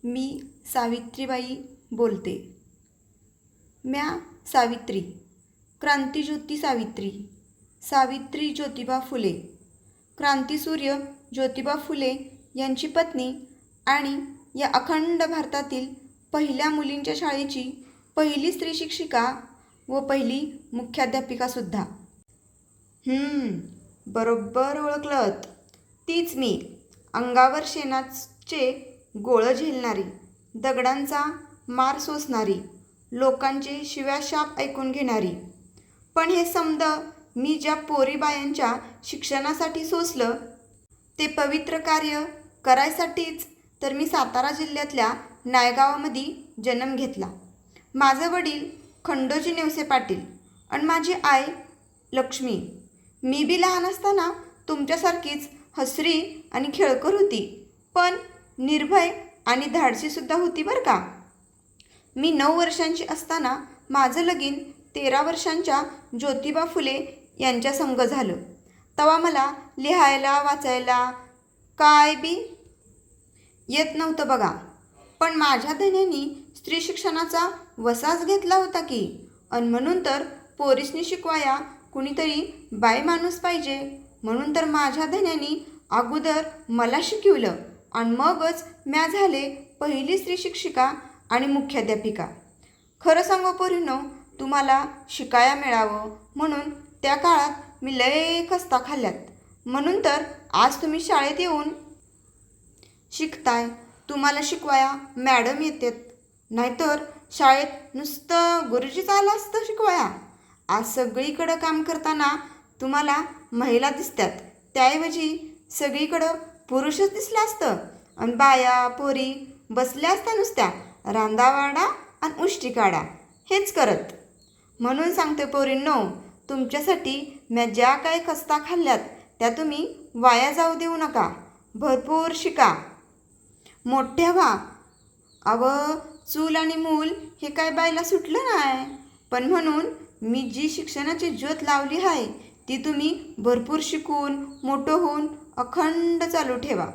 मी सावित्रीबाई बोलते. म्या सावित्री, क्रांतिज्योती सावित्री, सावित्री ज्योतिबा फुले, क्रांतिसूर्य ज्योतिबा फुले यांची पत्नी आणि या अखंड भारतातील पहिल्या मुलींच्या शाळेची पहिली स्त्री शिक्षिका व पहिली मुख्याध्यापिकासुद्धा. बरोबर ओळखलत. तीच मी, अंगावर शेणाचे गोळं झेलणारी, दगडांचा मार सोसणारी, लोकांचे शिव्याशाप ऐकून घेणारी. पण हे समद मी ज्या पोरीबायांच्या शिक्षणासाठी सोसलं ते पवित्र कार्य करायसाठीच तर मी सातारा जिल्ह्यातल्या नायगावामध्ये जन्म घेतला. माझे वडील खंडोजी नेवसे पाटील आणि माझी आई लक्ष्मी. मी बी लहान असताना तुमच्यासारखीच हसरी आणि खेळकर होती, पण निर्भय आणि धाडसीसुद्धा होती बरं का. मी 9 वर्षांची असताना माझं लगीन 13 वर्षांच्या ज्योतिबा फुले यांच्या संग झालं. तेव्हा मला लिहायला वाचायला काय बी येत नव्हतं बघा. पण माझ्या धन्यानी स्त्री शिक्षणाचा वसाच घेतला होता की. आणि म्हणून तर पोरीसनी शिकवाया कुणीतरी बाई माणूस पाहिजे म्हणून तर माझ्या धन्यानी अगोदर मला शिकवलं आणि मगच म्या झाले पहिली स्त्री शिक्षिका आणि मुख्याध्यापिका. खरं सांगू पोरींनो, तुम्हाला शिकाया मिळावं म्हणून त्या काळात मी लय खस्ता खाल्ल्यात. म्हणून तर आज तुम्ही शाळेत येऊन शिकताय. तुम्हाला शिकवाया मॅडम येतात, नाहीतर शाळेत नुसतं गुरुजीच आलं असतं शिकवाया. आज सगळीकडं काम करताना तुम्हाला महिला दिसतात, त्याऐवजी सगळीकडं पुरुषच दिसलं असतं आणि बाया पोरी बसल्या असत्या नुसत्या रांदावाडा आणि उष्टी काढा हेच करत. म्हणून सांगते पोरींनो, तुमच्यासाठी मी ज्या काही खस्ता खाल्ल्यात त्या तुम्ही वाया जाऊ देऊ नका. भरपूर शिका, मोठ्या व्हा. चूल आणि मूल हे काय बायला सुटलं नाही. पण म्हणून मी जी शिक्षणाची ज्योत लावली आहे ती तुम्ही भरपूर शिकून मोठं होऊन अखंड चालू ठेवा.